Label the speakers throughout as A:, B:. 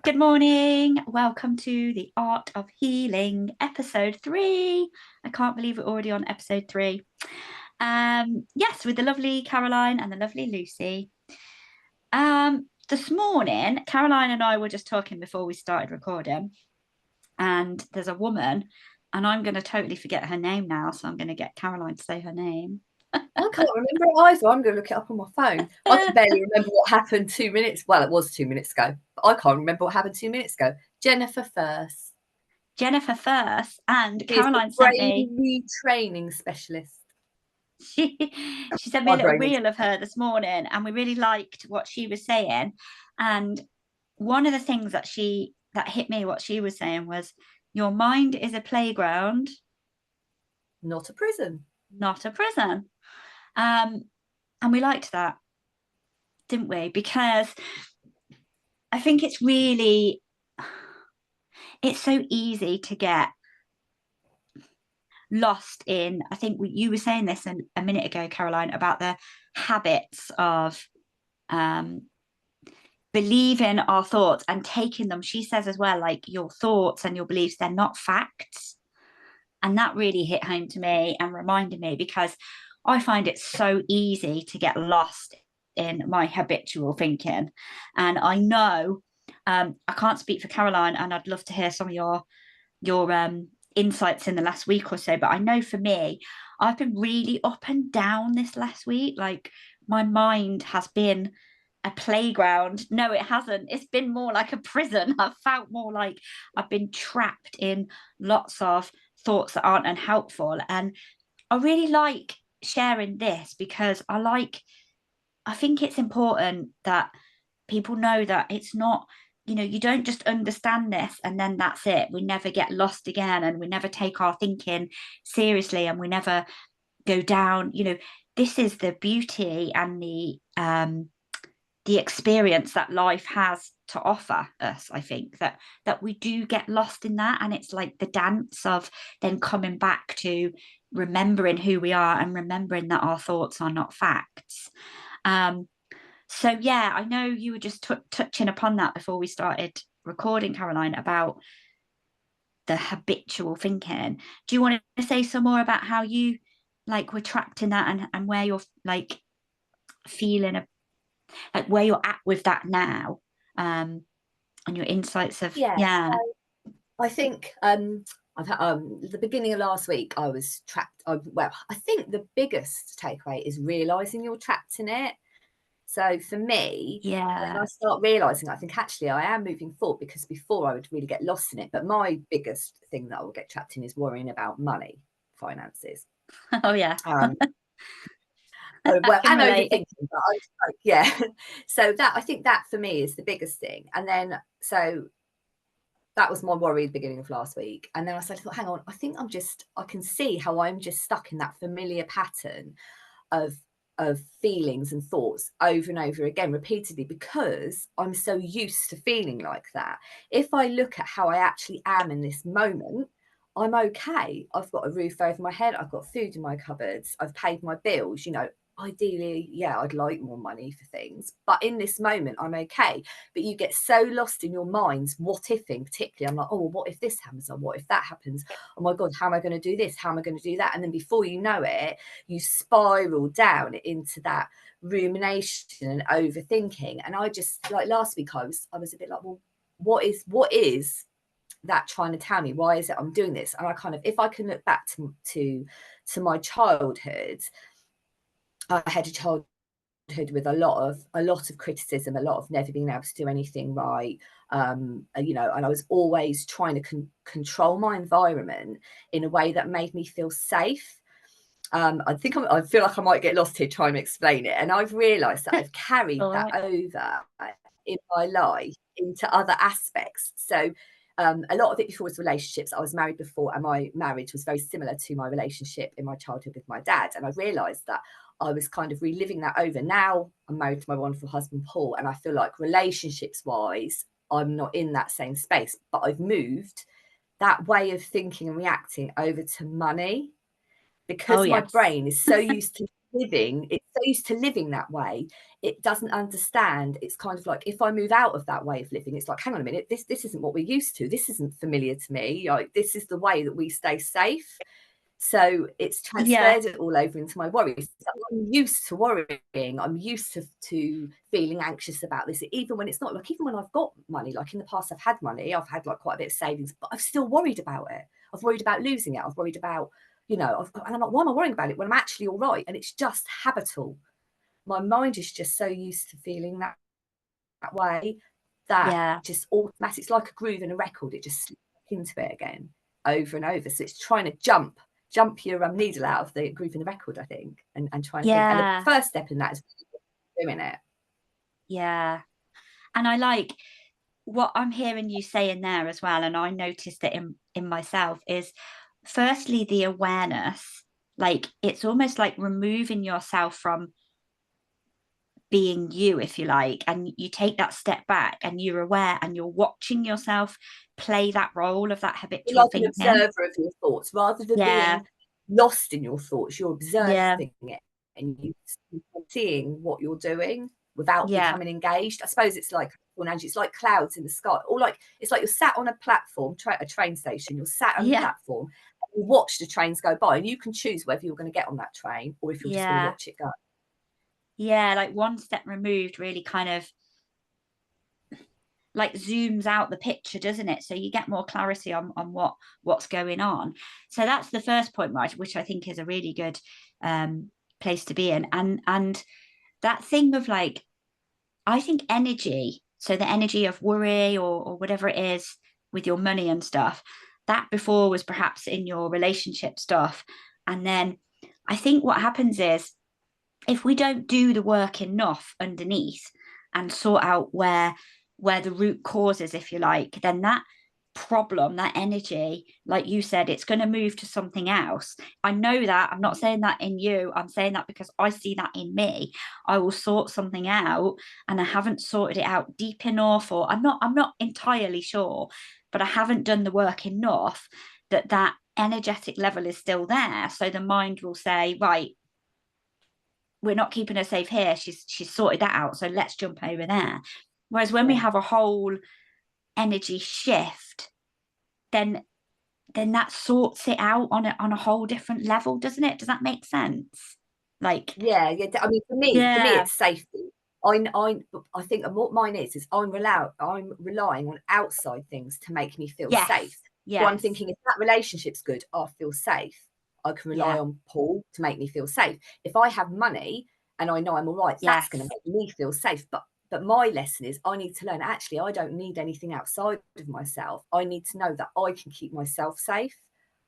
A: Good morning. Welcome to the Art of Healing, episode 3. I can't believe we're already on episode 3. Yes, with the lovely Caroline and the lovely Lucy. This morning, Caroline and I were just talking before we started recording, and there's a woman, and I'm going to totally forget her name now, so I'm going to get Caroline to say her name.
B: I can't remember it either. I'm going to look it up on my phone. I can barely remember what happened 2 minutes. Well, it was 2 minutes ago, but I can't remember what happened 2 minutes ago. Jennifer First.
A: Jennifer First, and
B: She is the
A: Caroline sent me.
B: brain retraining specialist.
A: She sent me a
B: My
A: little
B: brain is.
A: reel of her this morning, and we really liked what she was saying. And one of the things that hit me, what she was saying was, your mind is a playground,
B: Not a prison.
A: not a prison. And we liked that, didn't we? Because I think it's so easy to get lost in. I think you were saying this a minute ago, Caroline, about the habits of believing our thoughts and taking them. She says as well, like, your thoughts and your beliefs, they're not facts. And that really hit home to me and reminded me, because I find it so easy to get lost in my habitual thinking. And I know, I can't speak for Caroline, and I'd love to hear some of your insights in the last week or so, but I know for me, I've been really up and down this last week. Like, my mind has been a playground. No, it hasn't. It's been more like a prison. I've felt more like I've been trapped in lots of thoughts that aren't unhelpful. And I really like sharing this because I think it's important that people know that it's not, you don't just understand this and then that's it. We never get lost again, and we never take our thinking seriously, and we never go down. This is the beauty and the experience that life has to offer us. I think that we do get lost in that, and it's like the dance of then coming back to remembering who we are and remembering that our thoughts are not facts. So yeah, I know you were just touching upon that before we started recording, Caroline, about the habitual thinking. Do you want to say some more about how you were trapped in that, and where you're feeling, like where you're at with that now, and your insights of yeah.
B: I think I've had, the beginning of last week, I was trapped. I think the biggest takeaway is realizing you're trapped in it. So for me, when I start realizing, I think actually I am moving forward, because before I would really get lost in it. But my biggest thing that I will get trapped in is worrying about money, finances.
A: Oh yeah.
B: Well, and overthinking, but yeah. So that, I think that for me is the biggest thing. And then so that was my worry at the beginning of last week. And then I started to thought, hang on, I can see how I'm just stuck in that familiar pattern of feelings and thoughts over and over again repeatedly, because I'm so used to feeling like that. If I look at how I actually am in this moment, I'm okay. I've got a roof over my head. I've got food in my cupboards. I've paid my bills. Ideally, yeah, I'd like more money for things, but in this moment, I'm okay. But you get so lost in your minds, what ifing, particularly. I'm like, oh, well, what if this happens? Or what if that happens? Oh my God, how am I going to do this? How am I going to do that? And then before you know it, you spiral down into that rumination and overthinking. And I just, like last week, I was a bit like, well, what is that trying to tell me? Why is it I'm doing this? And I kind of, if I can look back to my childhood, I had a childhood with a lot of criticism, a lot of never being able to do anything right, and I was always trying to control my environment in a way that made me feel safe. I feel like I might get lost here trying to explain it, and I've realised that I've carried that over in my life into other aspects. So a lot of it before was relationships. I was married before, and my marriage was very similar to my relationship in my childhood with my dad. And I realised that I was kind of reliving that over. Now I'm married to my wonderful husband, Paul, and I feel like relationships wise, I'm not in that same space, but I've moved that way of thinking and reacting over to money, because my brain is so used to it's so used to living that way, it doesn't understand. It's kind of like, if I move out of that way of living, it's like, hang on a minute, this isn't what we're used to. This isn't familiar to me. Like, this is the way that we stay safe. So it's
A: Yeah.
B: transferred it all over into my worries. So I'm used to worrying. I'm used to feeling anxious about this, even when it's not. Like, even when I've got money, like in the past, I've had money, I've had like quite a bit of savings, but I've still worried about it. I've worried about losing it. I've worried about, and I'm like, why am I worrying about it when I'm actually all right? And it's just habitual. My mind is just so used to feeling that way that
A: Yeah.
B: just automatic. It's like a groove in a record. It just slips into it again over and over. So it's trying to jump your needle out of the groove in the record, I think, and trying to think. And the first step in that is doing it.
A: Yeah. And I like what I'm hearing you saying there as well, and I noticed it in myself, is firstly the awareness. Like, it's almost like removing yourself from being you, if you like, and you take that step back and you're aware and you're watching yourself play that role of that
B: You're
A: habitual
B: like an
A: thinking.
B: observer of your thoughts rather than being lost in your thoughts. You're observing it, and you're seeing what you're doing without becoming engaged. I suppose it's like clouds in the sky, or like it's like you're sat on a platform, a train station. You're sat on a platform, and you watch the trains go by, and you can choose whether you're going to get on that train or if you're just going to watch it go.
A: Yeah, like one step removed really kind of like zooms out the picture, doesn't it? So you get more clarity on what's going on. So that's the first point, right, which I think is a really good place to be in. And that thing of like, I think energy, so the energy of worry or whatever it is with your money and stuff, that before was perhaps in your relationship stuff. And then I think what happens is, if we don't do the work enough underneath and sort out where the root cause is, if you like, then that problem, that energy, like you said, it's going to move to something else. I know that. I'm not saying that in you. I'm saying that because I see that in me. I will sort something out and I haven't sorted it out deep enough, or I'm not entirely sure, but I haven't done the work enough that energetic level is still there. So the mind will say, right, we're not keeping her safe here. She's sorted that out. So let's jump over there. Whereas when we have a whole energy shift, then that sorts it out on a whole different level, doesn't it? Does that make sense? Like,
B: yeah. I mean, for me, it's safety. I think what mine is I'm relying on outside things to make me feel safe. So I'm thinking, if that relationship's good, I'll feel safe. I can rely on Paul to make me feel safe. If I have money and I know I'm all right, that's going to make me feel safe. But my lesson is, I need to learn, actually, I don't need anything outside of myself. I need to know that I can keep myself safe.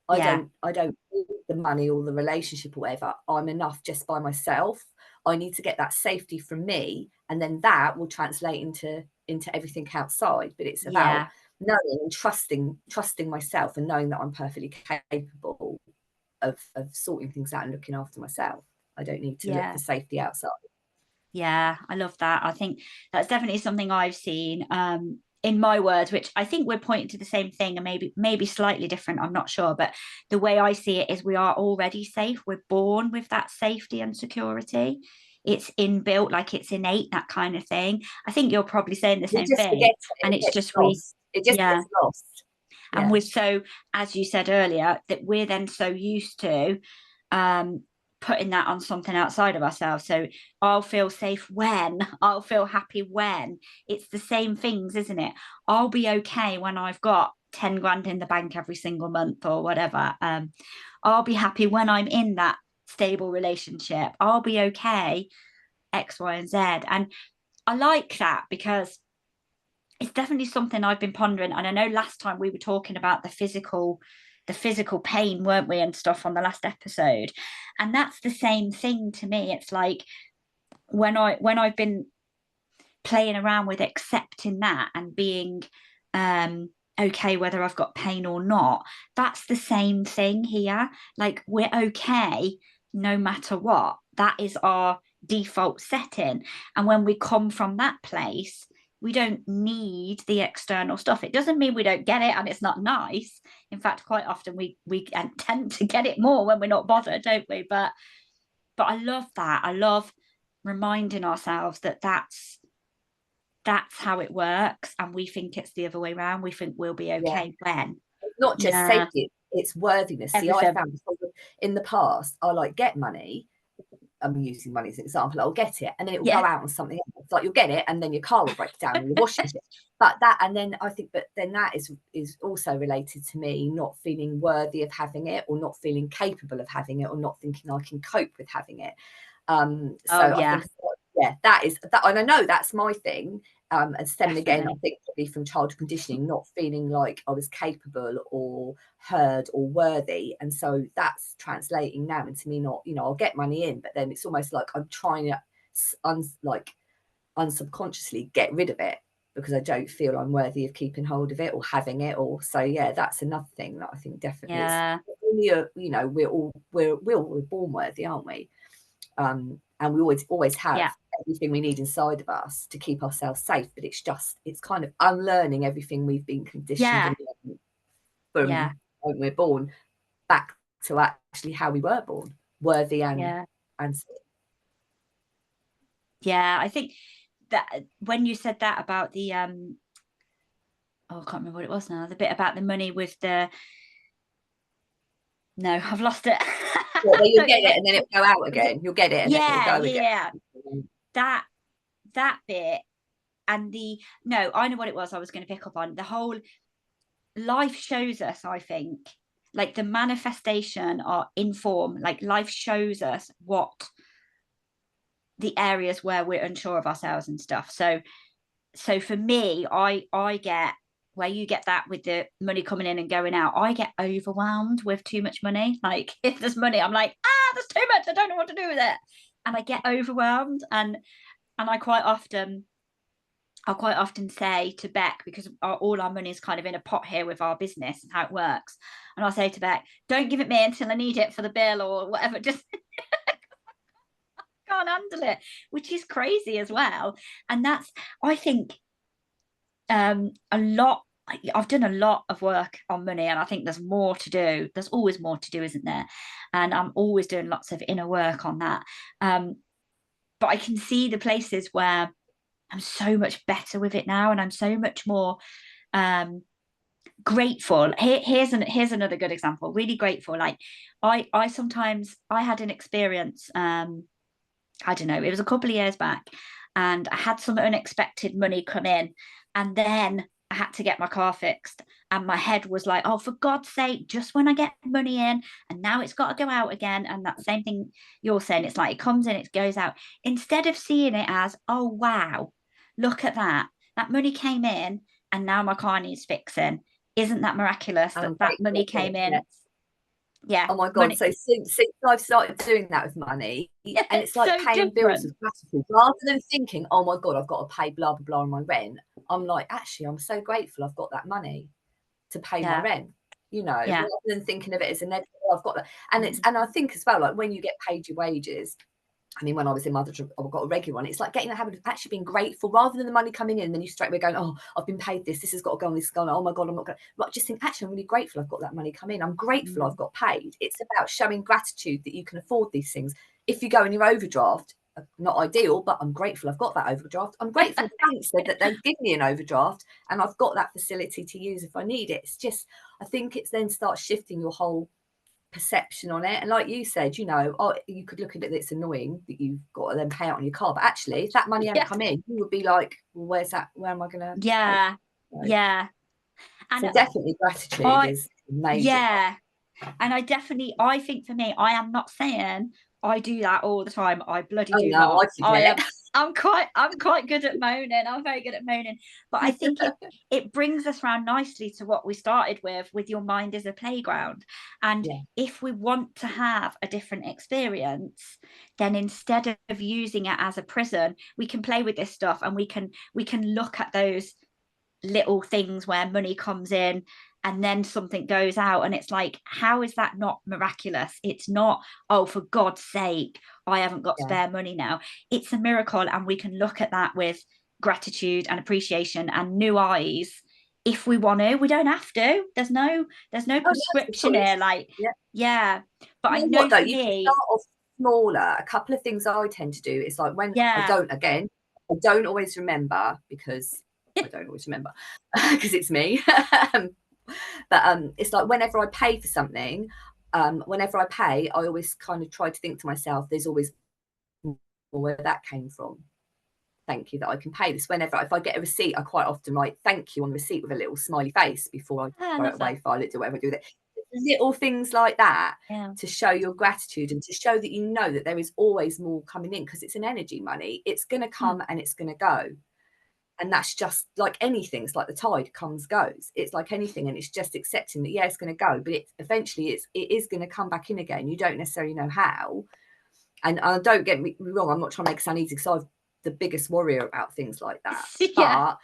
B: I don't need the money or the relationship or whatever. I'm enough just by myself. I need to get that safety from me, and then that will translate into everything outside. But it's about knowing and trusting myself, and knowing that I'm perfectly capable of sorting things out and looking after myself. I don't need to look for safety outside.
A: Yeah, I love that. I think that's definitely something I've seen in my words, which I think we're pointing to the same thing, and maybe slightly different. I'm not sure, but the way I see it is, we are already safe. We're born with that safety and security. It's inbuilt, like it's innate, that kind of thing. I think you're probably saying the same thing, and it's just
B: it just gets lost.
A: And we're so, as you said earlier, that we're then so used to putting that on something outside of ourselves. So I'll feel safe when, I'll feel happy when. It's the same things, isn't it? I'll be okay when I've got 10 grand in the bank every single month or whatever. I'll be happy when I'm in that stable relationship. I'll be okay, X, Y, and Z. And I like that, because it's definitely something I've been pondering. And I know last time we were talking about the physical pain, weren't we, and stuff on the last episode. And that's the same thing to me. It's like, when I've been playing around with accepting that and being okay whether I've got pain or not, that's the same thing here. Like, we're okay no matter what. That is our default setting. And when we come from that place, we don't need the external stuff. It doesn't mean we don't get it and it's not nice. In fact, quite often we tend to get it more when we're not bothered, don't we? But but I love that. I love reminding ourselves that that's how it works, and we think it's the other way around. We think we'll be okay when.
B: It's not just
A: Yeah,
B: safety, it's worthiness. See, I
A: everything.
B: found in the past, I like get money. I'm using money as an example. I'll get it, and then it will go out on something else. Like you'll get it, and then your car will break down, and your washing machine. But that, and then I think, but then that is also related to me not feeling worthy of having it, or not feeling capable of having it, or not thinking I can cope with having it. So I think, that is that, and I know that's my thing. And stemming again, I think probably from childhood conditioning, not feeling like I was capable or heard or worthy, and so that's translating now into me not, I'll get money in, but then it's almost like I'm trying to unsubconsciously get rid of it because I don't feel I'm worthy of keeping hold of it or having it. Or so that's another thing that I think definitely is, we're born worthy, aren't we? And we always have everything we need inside of us to keep ourselves safe, but it's kind of unlearning everything we've been conditioned from when we're born back to actually how we were born, worthy and safe.
A: I think that when you said that about the I can't remember what it was now, the bit about the money with the I've lost it.
B: Well, you'll get it and then it'll go out again. You'll get it and then it'll go again.
A: That bit, and I know what it was I was going to pick up on. The whole life shows us, I think, like the manifestation or in form, like life shows us what the areas where we're unsure of ourselves and stuff. So for me, I get where you get that with the money coming in and going out. I get overwhelmed with too much money. Like if there's money, I'm like, there's too much, I don't know what to do with it, and I get overwhelmed. And I'll quite often say to Beck, because all our money is kind of in a pot here with our business and how it works, and I'll say to Beck, don't give it me until I need it for the bill or whatever, just can't handle it, which is crazy as well. And that's, I think, a lot. I've done a lot of work on money, and I think there's more to do. There's always more to do, isn't there? And I'm always doing lots of inner work on that. But I can see the places where I'm so much better with it now, and I'm so much more grateful. Here's another good example. Really grateful. Like I sometimes I had an experience. I don't know. It was a couple of years back, and I had some unexpected money come in, and then I had to get my car fixed, and my head was like, oh, for God's sake, just when I get money in, and now it's got to go out again. And that same thing you're saying, it's like it comes in, it goes out. Instead of seeing it as, oh wow, look at that money came in, and now my car needs fixing. Isn't that miraculous that money came in?
B: Oh my God. So since I've started doing that with money, and it's like paying bills with gratitude, rather than thinking, oh my God, I've got to pay blah blah blah on my rent, I'm like, actually, I'm so grateful I've got that money to pay my rent, rather than thinking of it as a negative. I've got that. And and I think as well, like when you get paid your wages, I mean, when I was in mother, I got a regular one. It's like getting the habit of actually being grateful rather than the money coming in and then you straight away going, oh, I've been paid this has got to go on, this is going, oh my God, I'm not going to. Like, just think, actually, I'm really grateful I've got that money come in. I'm grateful I've got paid. It's about showing gratitude that you can afford these things. If you go in your overdraft, not ideal, but I'm grateful I've got that overdraft. I'm grateful thanks that they've given me an overdraft and I've got that facility to use if I need it. It's just, I think it's then starts shifting your whole perception on it. And like you said, you could look at it, it's annoying that you've got to then pay out on your car, but actually if that money hadn't come in, you would be like, well, where am I gonna and so definitely gratitude is amazing.
A: And I think for me, I am not saying I do that all the time. I bloody do not. I'm quite good at moaning. I'm very good at moaning. But I think it brings us round nicely to what we started with your mind as a playground. And if we want to have a different experience, then instead of using it as a prison, we can play with this stuff, and we can look at those little things where money comes in and then something goes out, and it's like, how is that not miraculous? It's not, oh, for God's sake, I haven't got spare money now. It's a miracle, and we can look at that with gratitude and appreciation and new eyes if we want to. We don't have to. There's no prescription here, like but I know for me,
B: smaller, a couple of things I tend to do is like when I don't always remember because I don't always remember because it's me. But it's like whenever I pay for something, whenever I pay, I always kind of try to think to myself, there's always more where that came from. Thank you that I can pay this. Whenever, if I get a receipt, I quite often write thank you on the receipt with a little smiley face before I throw it away, file it, do whatever I do with it. Little things like that to show your gratitude and to show that you know that there is always more coming in, because it's an energy money. It's going to come and it's going to go. And that's just like anything. It's like the tide comes, goes. It's like anything. And it's just accepting that, yeah, it's going to go. But eventually it is going to come back in again. You don't necessarily know how. And don't get me wrong, I'm not trying to make it sound easy, because I'm the biggest warrior about things like that. But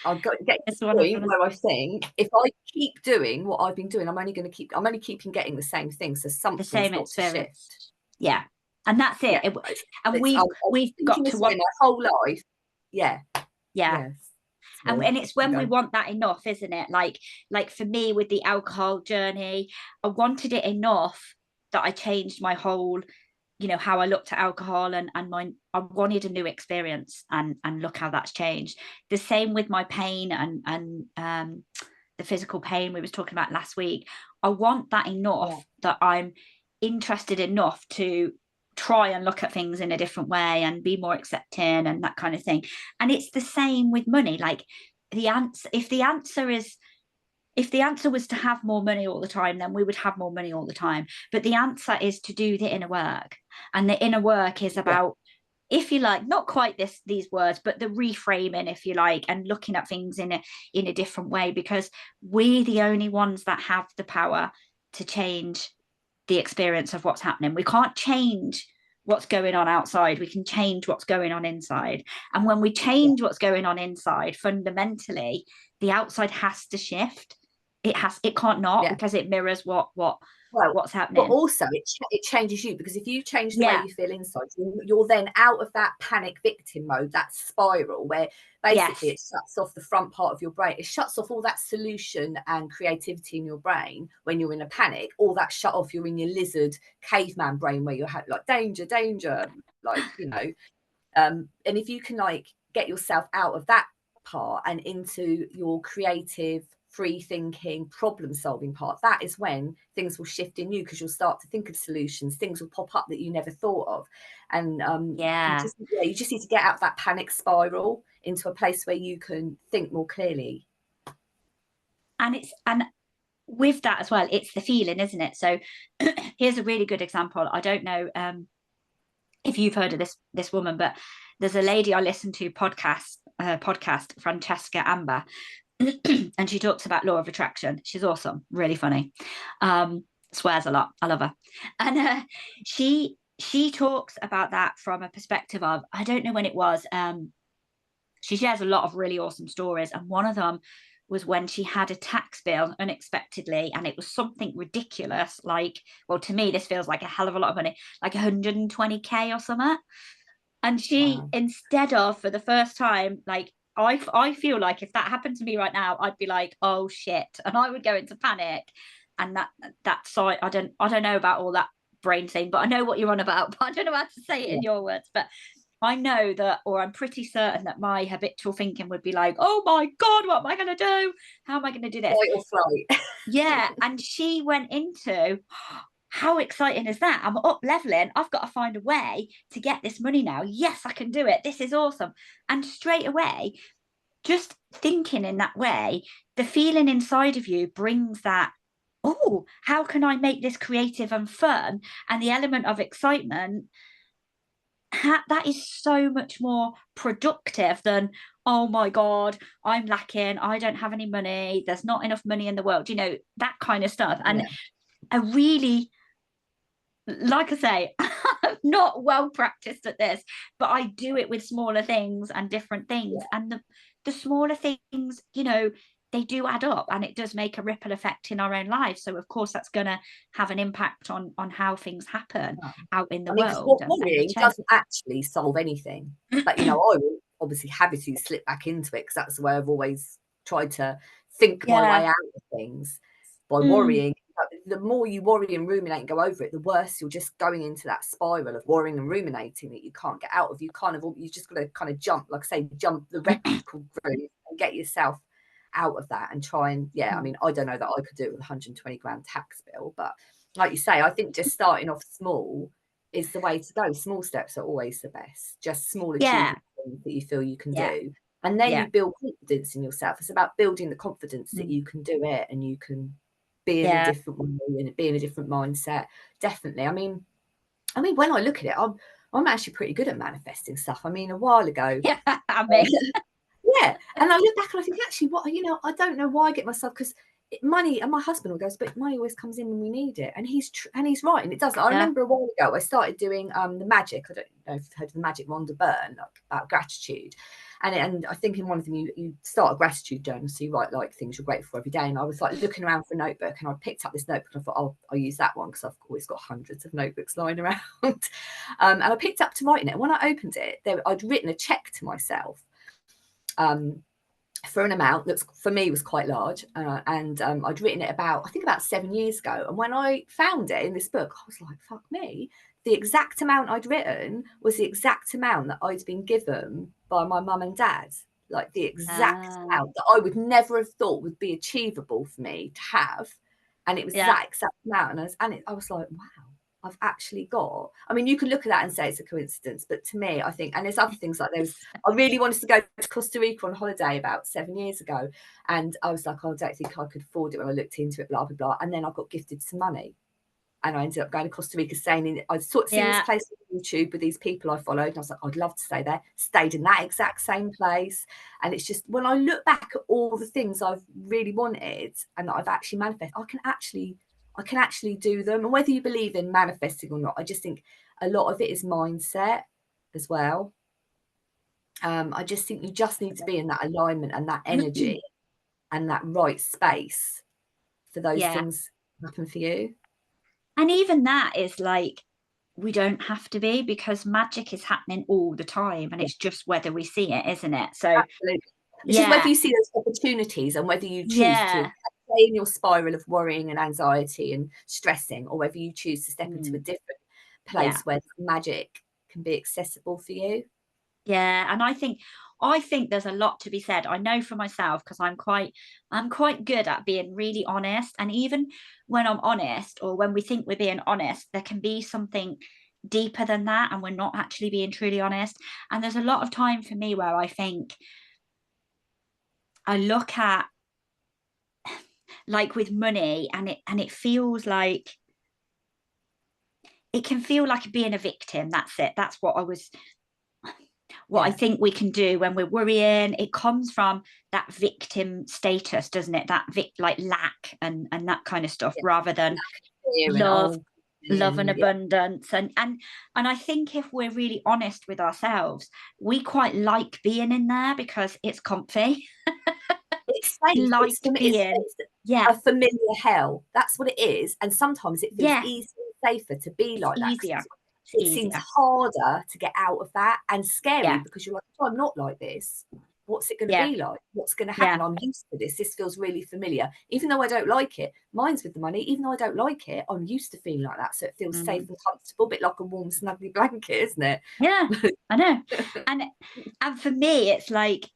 B: I've got to get to the point where I think if I keep doing what I've been doing, I'm only keeping getting the same thing. So something's got to shift.
A: Yeah. And that's it. And we've got to want
B: my whole life. Yeah.
A: Yes. And it's when we want that enough, isn't it? Like for me with the alcohol journey, I wanted it enough that I changed my whole, you know, how I looked at alcohol, and I wanted a new experience, and look how that's changed. The same with my pain and the physical pain we was talking about last week. I want that enough that I'm interested enough to try and look at things in a different way and be more accepting and that kind of thing. And it's the same with money. Like if the answer was to have more money all the time, then we would have more money all the time. But the answer is to do the inner work. And the inner work is about, if you like, not quite these words, but the reframing, if you like, and looking at things in a different way, because we're the only ones that have the power to change the experience of what's happening. We can't change what's going on outside. We can change what's going on inside. And when we change what's going on inside, fundamentally, the outside has to shift. It can't not, because it mirrors what's happening.
B: But also it changes you, because if you change the way you feel inside, you're then out of that panic victim mode, that spiral where basically it shuts off the front part of your brain. It shuts off all that solution and creativity in your brain. When you're in a panic, all that shut off. You're in your lizard caveman brain where you're like danger, like, you know. And if you can like get yourself out of that part and into your creative, free thinking, problem solving part, that is when things will shift in you, because you'll start to think of solutions. Things will pop up that you never thought of. And you just need to get out of that panic spiral into a place where you can think more clearly.
A: And with that as well, it's the feeling, isn't it? So here's a really good example. I don't know if you've heard of this woman, but there's a lady I listen to podcast, Francesca Amber, and she talks about law of attraction. She's awesome, really funny, swears a lot. I love her. And she talks about that from a perspective of, I don't know when it was, she shares a lot of really awesome stories, and one of them was when she had a tax bill unexpectedly, and it was something ridiculous, like, well, to me this feels like a hell of a lot of money, like 120k or something. And she, instead of, for the first time, like, I feel like if that happened to me right now, I'd be like, oh shit, and I would go into panic. And that side, I don't know about all that brain thing, but I know what you're on about. But I don't know how to say it in your words. But I know that, or I'm pretty certain that my habitual thinking would be like, oh my God, what am I going to do? How am I going to do this?
B: Fight or flight.
A: Yeah. And she went into, how exciting is that? I'm up leveling. I've got to find a way to get this money now. Yes, I can do it. This is awesome. And straight away, just thinking in that way, the feeling inside of you brings that, oh, how can I make this creative and fun? And the element of excitement, that is so much more productive than, oh my God, I'm lacking, I don't have any money, there's not enough money in the world, you know, that kind of stuff. And I really, like I say, I'm not well practiced at this, but I do it with smaller things and different things. And the smaller things, you know, they do add up, and it does make a ripple effect in our own lives. So of course that's going to have an impact on how things happen out in the world.
B: Worrying doesn't actually solve anything. But, you know, I will obviously habitually slip back into it, because that's the way I've always tried to think my way out of things. by worrying. The more you worry and ruminate and go over it, the worse you're just going into that spiral of worrying and ruminating that you can't get out of. You just got to kind of jump, like I say, jump the red groove and get yourself out of that and try and, I mean, I don't know that I could do it with 120 grand tax bill, but like you say, I think just starting off small is the way to go. Small steps are always the best, just small achievements that you feel you can do. And then you build confidence in yourself. It's about building the confidence that you can do it and you can be in a different way and be in a different mindset. Definitely. I mean, when I look at it, I'm actually pretty good at manifesting stuff. I mean, a while ago.
A: Yeah, I mean.
B: Yeah. And I look back and I think, actually, I don't know why I get myself, because money, and my husband goes, but money always comes in when we need it. And he's right. And it does. I remember a while ago, I started doing the magic. I don't know if you've heard of the magic Rhonda Byrne, about gratitude. And I think in one of them, you start a gratitude journal. So you write like things you're grateful for every day. And I was like looking around for a notebook, and I picked up this notebook and I thought, oh, I'll use that one because I've always got hundreds of notebooks lying around. And I picked up to write in it. And when I opened it, I'd written a check to myself for an amount that for me was quite large, and I'd written it about 7 years ago. And when I found it in this book, I was like, fuck me, the exact amount I'd written was the exact amount that I'd been given by my mum and dad, like the exact amount that I would never have thought would be achievable for me to have. And it was that exact amount. And I was like, wow, I've actually got. I mean, you can look at that and say it's a coincidence, but to me, I think, and there's other things like I really wanted to go to Costa Rica on holiday about 7 years ago, and I was like, oh, I don't think I could afford it when I looked into it, blah blah blah. And then I got gifted some money, and I ended up going to Costa Rica, I'd sort of seen this place on YouTube with these people I followed, and I was like, I'd love to stay there. Stayed in that exact same place, and it's just, when I look back at all the things I've really wanted and that I've actually manifested, I can actually do them. And whether you believe in manifesting or not, I just think a lot of it is mindset as well. I just think you just need to be in that alignment and that energy and that right space for those things to happen for you.
A: And even that is like, we don't have to be, because magic is happening all the time, and it's just whether we see it, isn't it? So
B: absolutely. It's just whether you see those opportunities and whether you choose to stay in your spiral of worrying and anxiety and stressing, or whether you choose to step into a different place where magic can be accessible for you.
A: Yeah, and I think there's a lot to be said. I know for myself, because I'm quite good at being really honest. And even when I'm honest, or when we think we're being honest, there can be something deeper than that, and we're not actually being truly honest. And there's a lot of time for me where I think, I look at, like with money, and it feels like, it can feel like being a victim. That's it. That's what I think we can do when we're worrying. It comes from that victim status, doesn't it? That like lack and that kind of stuff, rather than love and abundance. And I think if we're really honest with ourselves, we quite like being in there because it's comfy.
B: It's safe. It's a familiar hell. That's what it is. And sometimes it feels easier and safer to be like that.
A: Easier.
B: It seems harder to get out of that, and scary, because you're like, oh, I'm not like this. What's it going to be like? What's going to happen? I'm used to this. This feels really familiar. Even though I don't like it, mine's with the money. Even though I don't like it, I'm used to feeling like that. So it feels safe and comfortable, a bit like a warm, snuggly blanket, isn't it?
A: Yeah, I know. And for me, it's like,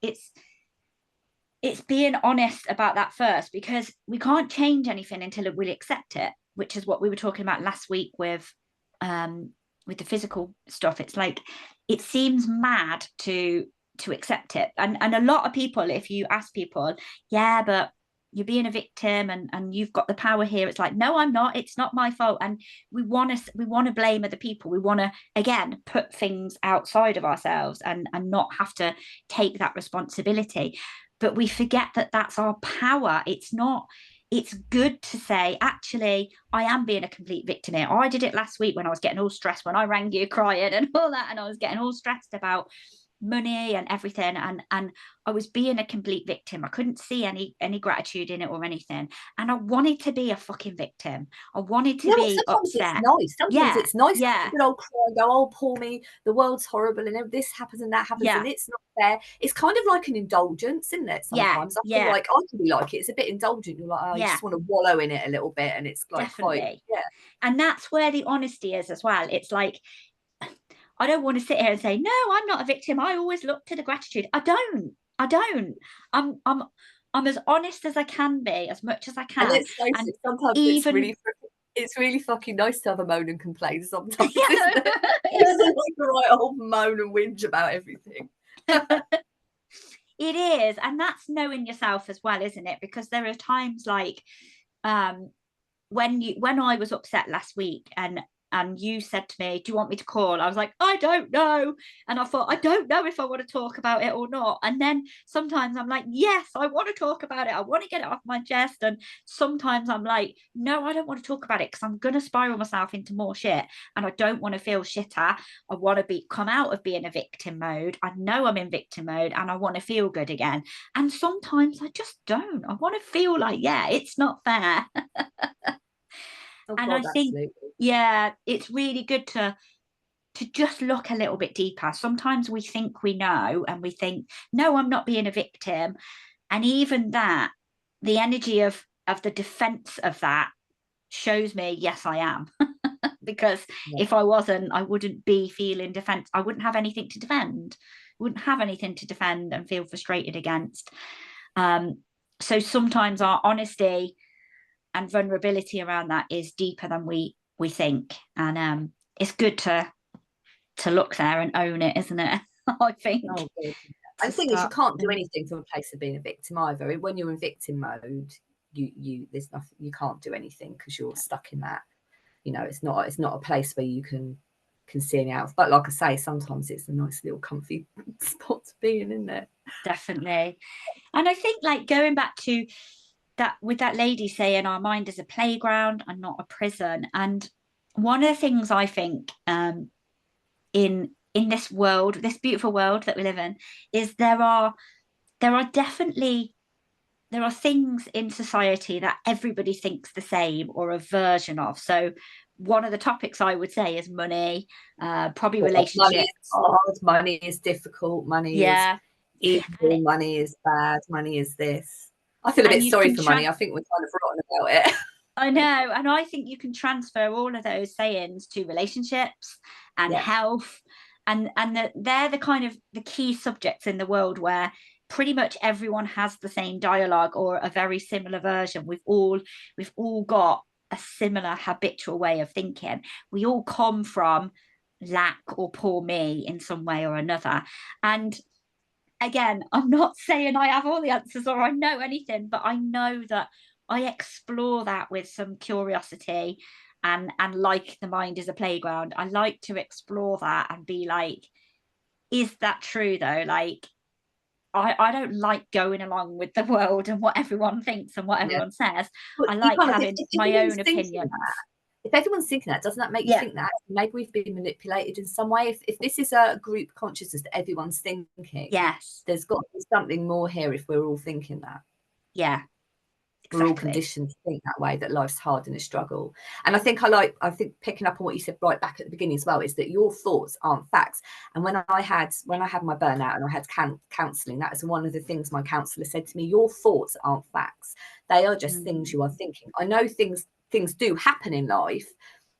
A: it's being honest about that first, because we can't change anything until we accept it, which is what we were talking about last week with the physical stuff. It's like, it seems mad to accept it, and a lot of people, if you ask people, but you're being a victim and you've got the power here, it's like, no, I'm not, it's not my fault. And we want to blame other people. We want to, again, put things outside of ourselves and not have to take that responsibility. But we forget that that's our power. It's good to say, actually, I am being a complete victim here. I did it last week when I was getting all stressed, when I rang you crying and all that, and I was getting all stressed about money and everything, and I was being a complete victim. I couldn't see any gratitude in it or anything, and I wanted to be a fucking victim. I wanted to
B: No,
A: be
B: sometimes it's
A: upset.
B: nice. Sometimes
A: Yeah,
B: it's nice to
A: yeah,
B: good old cry and go, oh, poor me, the world's horrible and this happens and that happens
A: yeah,
B: and it's not fair. It's kind of like an indulgence, isn't it?
A: yeah,
B: Sometimes I feel
A: yeah,
B: like I can be like it. It's a bit indulgent. You're like, oh, you
A: yeah,
B: just want to wallow in it a little bit, and it's like quite,
A: definitely.
B: yeah.
A: And that's where the honesty is as well. It's like, I don't want to sit here and say, no, I'm not a victim. I always look to the gratitude. I don't. I'm I'm as honest as I can be, as much as I
B: And
A: can.
B: let's face
A: And
B: it, sometimes
A: even
B: it's really fucking nice to have a moan and complain sometimes, isn't
A: yeah,
B: it? It's like a right old moan and whinge about everything.
A: it is. And that's knowing yourself as well, isn't it? Because there are times like um when I was upset last week, and you said to me, do you want me to call? I was like, I don't know. And I thought, I don't know if I want to talk about it or not. And then sometimes I'm like, yes, I want to talk about it. I want to get it off my chest. And sometimes I'm like, no, I don't want to talk about it because I'm going to spiral myself into more shit. And I don't want to feel shitter. I want to come out of being a victim mode. I know I'm in victim mode and I want to feel good again. And sometimes I just don't. I want to feel like, yeah, it's not fair.
B: Oh
A: And I
B: God,
A: think,
B: absolutely.
A: yeah, it's really good to just look a little bit deeper. Sometimes we think we know, and we think, no, I'm not being a victim. And even that, the energy of the defense of that shows me, yes, I am. Because
B: Yeah.
A: if I wasn't, I wouldn't be feeling defense. I wouldn't have anything to defend. Wouldn't have anything to defend and feel frustrated against. Um, so sometimes our honesty and vulnerability around that is deeper than we think, and it's good to look there and own it, isn't it? I think
B: Oh God.
A: to
B: And the thing is, you
A: start.
B: can't do anything from a place of being a victim either. When you're in victim mode, you there's nothing, you can't do anything because you're stuck in that. You know, it's not a place where you can see any out. But like I say, sometimes it's a nice little comfy spot to be in, isn't it?
A: Definitely. And I think, like, going back to that with that lady saying our mind is a playground and not a prison, and one of the things I think in this world, this beautiful world that we live in, is there are definitely there are things in society that everybody thinks the same or a version of. So one of the topics I would say is money, probably
B: Money is
A: relationships.
B: hard, money is difficult, money is
A: Yeah.
B: evil, money is bad, money is this. I feel a
A: And
B: bit
A: you
B: sorry
A: can
B: for money. I think we're kind of rotten about it.
A: I know, and I think you can transfer all of those sayings to relationships and
B: Yeah.
A: health, and they're the kind of the key subjects in the world where pretty much everyone has the same dialogue or a very similar version. We've all got a similar habitual way of thinking. We all come from lack or poor me in some way or another. And again, I'm not saying I have all the answers or I know anything, but I know that I explore that with some curiosity, and like the mind is a playground. I like to explore that and be like, is that true though? Like, I don't like going along with the world and what everyone thinks and what
B: Yeah.
A: everyone says.
B: But
A: I
B: you
A: like
B: kind of,
A: having
B: if
A: my
B: everyone's
A: own
B: thinking
A: opinions.
B: that, if everyone's thinking that, doesn't that make you
A: Yeah.
B: think that maybe we've been manipulated in some way? If this is a group consciousness that everyone's thinking,
A: Yes.
B: there's got to be something more here if we're all thinking that.
A: Yeah.
B: We're all
A: Exactly.
B: conditioned to think that way, that life's hard and a struggle. And I think picking up on what you said right back at the beginning as well, is that your thoughts aren't facts. And when I had my burnout and I had counselling, that is one of the things my counsellor said to me: your thoughts aren't facts. They are just things you are thinking. I know things do happen in life,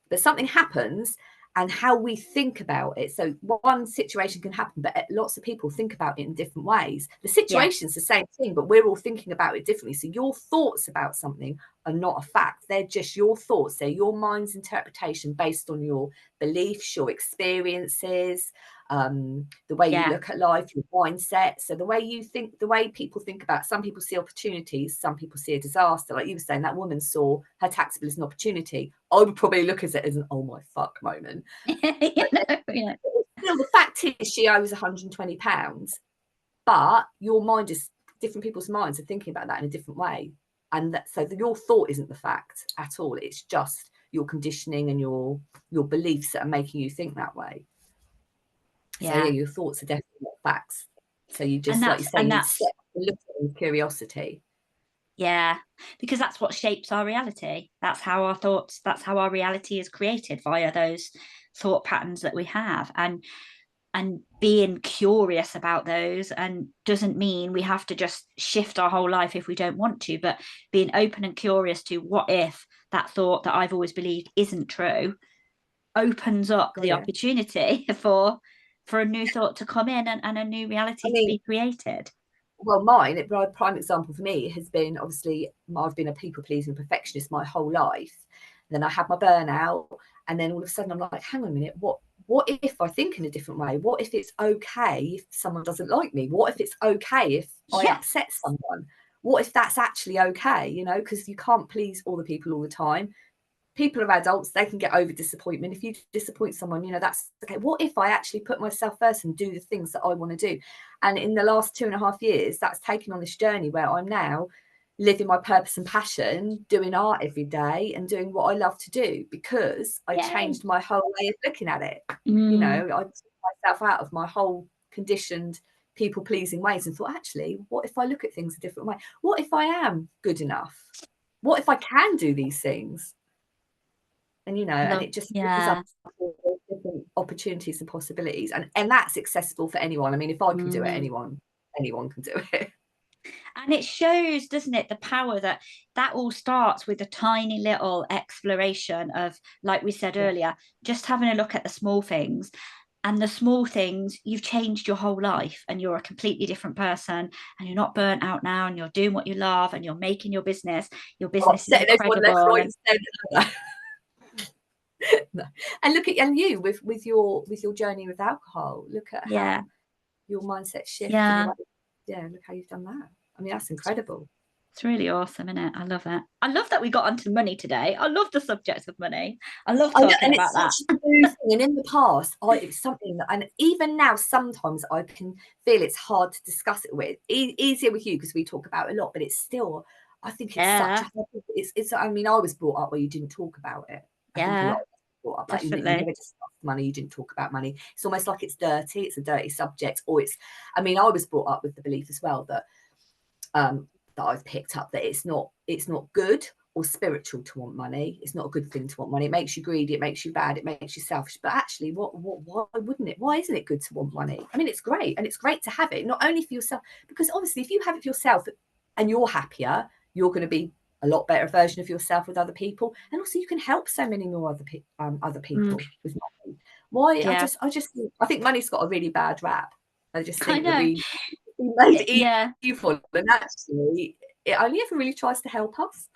B: but something happens and how we think about it. So one situation can happen, but lots of people think about it in different ways. The
A: Yeah.
B: situation's the same thing, but we're all thinking about it differently. So your thoughts about something are not a fact. They're just your thoughts. They're your mind's interpretation based on your beliefs, your experiences, the way you
A: Yeah.
B: look at life, your mindset. So the way you think, the way people think about, some people see opportunities, some people see a disaster. Like you were saying, that woman saw her tax bill as an opportunity. I would probably look at it as an oh my fuck moment.
A: Yeah.
B: Still, the fact is she owes £120, but your mind is, different people's minds are thinking about that in a different way. And so your thought isn't the fact at all. It's just your conditioning and your beliefs that are making you think that way. So yeah,
A: Yeah.
B: your thoughts are definitely not facts. So you
A: And
B: just, like you
A: that's
B: say,
A: and
B: you
A: that's
B: step and look at it with curiosity.
A: yeah, because that's what shapes our reality. That's how our thoughts, that's how our reality is created, via those thought patterns that we have. And being curious about those, and doesn't mean we have to just shift our whole life if we don't want to, but being open and curious to, what if that thought that I've always believed isn't true, opens up
B: Oh,
A: the
B: yeah.
A: opportunity for a new thought to come in, and a new reality to be created.
B: Well, mine, a prime example for me has been, obviously, I've been a people pleasing perfectionist my whole life. And then I had my burnout, and then all of a sudden I'm like, hang on a minute, what if I think in a different way? What if it's okay if someone doesn't like me? What if it's okay if I
A: Yeah.
B: upset someone? What if that's actually okay? You know, because you can't please all the people all the time. People are adults, they can get over disappointment. If you disappoint someone, you know, that's okay. What if I actually put myself first and do the things that I want to do? And in the last 2.5 years, that's taken on this journey where I'm now living my purpose and passion, doing art every day and doing what I love to do, because I changed my whole way of looking at it. You know, I took myself out of my whole conditioned people pleasing ways and thought, actually, what if I look at things a different way? What if I am good enough? What if I can do these things? And, you know, and it just opens up different opportunities and possibilities. And that's accessible for anyone. I mean, if I can do it, anyone can do it.
A: And it shows, doesn't it, the power that all starts with a tiny little exploration of, like we said earlier, just having a look at the small things. And the small things, you've changed your whole life, and you're a completely different person, and you're not burnt out now, and you're doing what you love, and you're making your business is incredible.
B: No. And look at you with your journey with alcohol. Look at how your mindset shift. And look how you've done that. I mean, that's incredible.
A: It's really awesome, isn't it? I love it. I love that we got onto money today. I love the subject of money. I love talking about that.
B: And in the past, it's something that, and even now, sometimes I can feel it's hard to discuss it with. Easier with you because we talk about it a lot, but it's still, I think it's such a, it's, I mean, I was brought up where you didn't talk about it. I think a lot of us were brought up like you never discussed money, you didn't talk about money. It's almost like it's dirty, it's a dirty subject, or it's, I mean, I was brought up with the belief as well that, that I've picked up, that it's not good or spiritual to want money. It's not a good thing to want money. It makes you greedy, it makes you bad, it makes you selfish. But actually, why wouldn't it? Why isn't it good to want money? I mean, it's great, and it's great to have it, not only for yourself, because obviously if you have it for yourself and you're happier, you're going to be a lot better version of yourself with other people, and also you can help so many more other people with money. Why? I think money's got a really bad rap. I just think that we made it evil, and actually it only ever really tries to help us.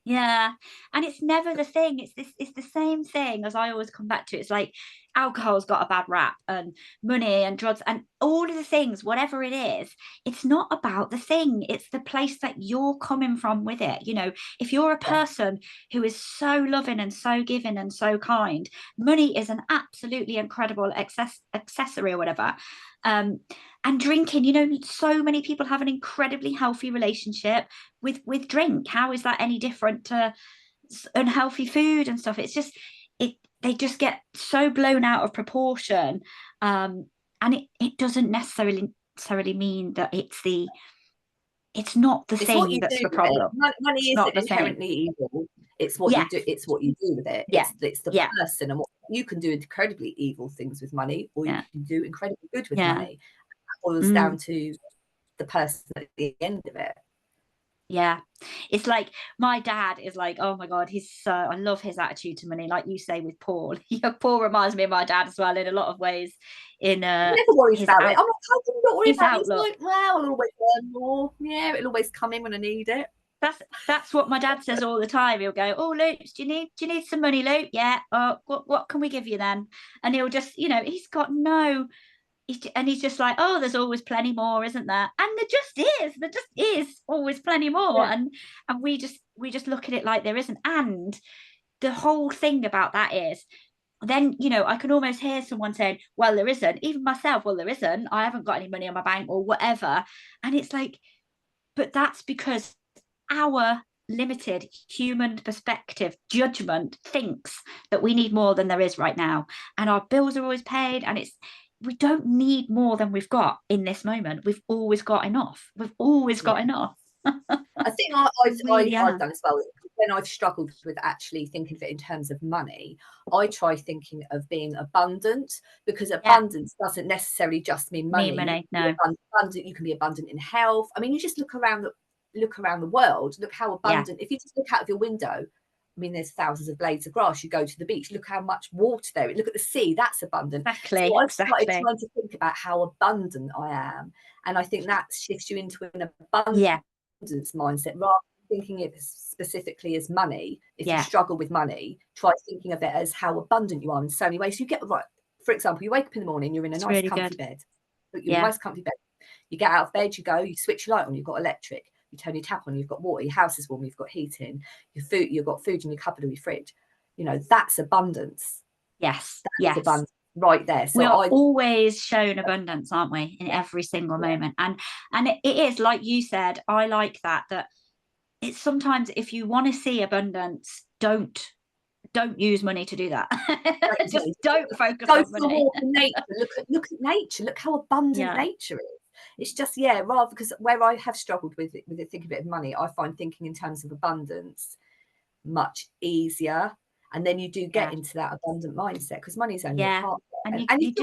A: Yeah, and it's never the thing. It's the same thing as I always come back to. It's like alcohol's got a bad rap, and money and drugs and all of the things, whatever it is, it's not about the thing. It's the place that you're coming from with it. You know, if you're a person who is so loving and so giving and so kind, money is an absolutely incredible accessory or whatever. And drinking, you know, so many people have an incredibly healthy relationship with drink. How is that any different to unhealthy food and stuff? It's just they just get so blown out of proportion, and it doesn't necessarily mean that it's not the thing that's the problem.
B: Money isn't inherently evil. It's what you do. It's what you do with it. It's the person, and what you can do incredibly evil things with money, or you can do incredibly good with money. It boils down to the person at the end of it.
A: Yeah, it's like my dad is like, oh my God, I love his attitude to money. Like you say with Paul, Paul reminds me of my dad as well in a lot of ways. He never
B: worries about it. I'm not worried about it. He's like, well, I'll always learn more. Yeah, it'll always come in when I need it.
A: That's what my dad says all the time. He'll go, oh, Luke, do you need some money, Luke? Yeah. What can we give you then? And he'll just, you know, he's just like, oh, there's always plenty more, isn't there? And there just is always plenty more. And we just look at it like there isn't. And the whole thing about that is, then, you know, I can almost hear someone saying, well, there isn't. Even myself, well, there isn't. I haven't got any money in my bank or whatever. And it's like, but that's because our limited human perspective judgment thinks that we need more than there is right now, and our bills are always paid, and we don't need more than we've got in this moment. We've always got enough. We've always got enough.
B: I think
A: Really
B: I've
A: are.
B: done as well. When I've struggled with actually thinking of it in terms of money, I try thinking of being abundant, because abundance doesn't necessarily just mean money.
A: Money, no.
B: Abundant, you can be abundant in health. I mean, you just look around the world, look how abundant. If you just look out of your window, I mean, there's thousands of blades of grass. You go to the beach, look how much water there is. Look at the sea, that's abundant.
A: Exactly.
B: So I've started trying to think about how abundant I am. And I think that shifts you into an abundance mindset, rather than thinking it specifically as money. If you struggle with money, try thinking of it as how abundant you are in so many ways. You get right. For example, you wake up in the morning, you're in a nice really comfy bed. You're in a nice comfy bed. You get out of bed, you go, you switch your light on, you've got electric. You turn your tap on, you've got water, your house is warm, you've got heating, you've got food in your cupboard or your fridge. You know, that's abundance.
A: Yes.
B: That's abundance right there. So
A: we are always shown abundance, aren't we, in every single moment. And it is, like you said, I like that it's sometimes, if you want to see abundance, don't use money to do that. Just don't focus on money.
B: Look at nature. Look how abundant nature is. It's just rather, because where I have struggled with it, thinking a bit of money, I find thinking in terms of abundance much easier, and then you do get into that abundant mindset, because money's only a part of it. And if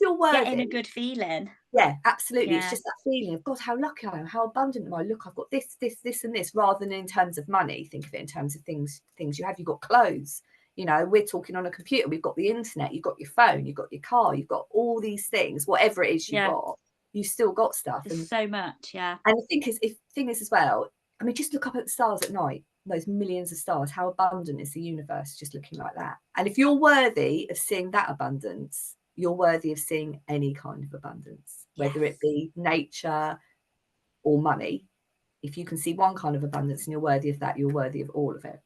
B: you're worthy,
A: getting a good feeling.
B: Yeah, absolutely. It's just that feeling of, God, how lucky I am, how abundant am I? Look, I've got this, and this, rather than in terms of money. Think of it in terms of things you have. You've got clothes. You know, we're talking on a computer. We've got the internet. You've got your phone. You've got your car. You've got all these things. Whatever it is you've got, you still got stuff.
A: And so much,
B: And the thing is as well, I mean, just look up at the stars at night. Those millions of stars. How abundant is the universe just looking like that? And if you're worthy of seeing that abundance, you're worthy of seeing any kind of abundance, whether it be nature or money. If you can see one kind of abundance and you're worthy of that, you're worthy of all of it.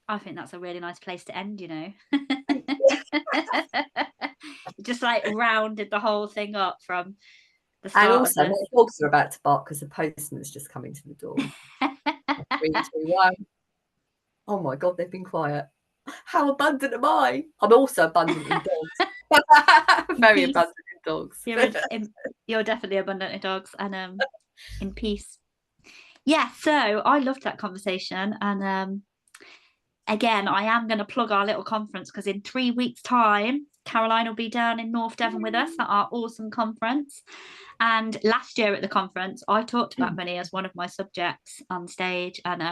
A: I think that's a really nice place to end, you know. Just like rounded the whole thing up from the start.
B: And also, my dogs are about to bark because the postman's just coming to the door. 3, 2, 1. Oh my God, they've been quiet. How abundant am I? I'm also abundant in dogs. Very abundant in dogs.
A: You're definitely abundant in dogs and in peace. Yeah, so I loved that conversation. And again, I am going to plug our little conference, because in 3 weeks' time, Caroline will be down in North Devon with us at our awesome conference. And last year at the conference, I talked about money as one of my subjects on stage. And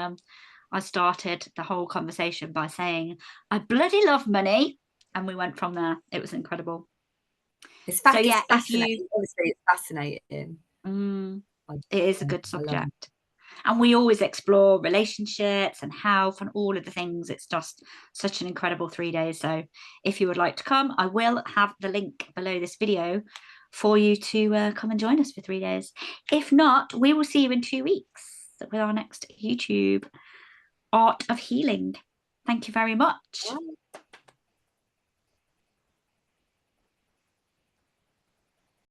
A: I started the whole conversation by saying, I bloody love money. And we went from there. It was incredible.
B: It's fascinating. Honestly, it's fascinating.
A: It is a good subject. And we always explore relationships and health and all of the things. It's just such an incredible 3 days. So if you would like to come, I will have the link below this video for you to come and join us for 3 days. If not, we will see you in 2 weeks with our next YouTube Art of Healing. Thank you very much.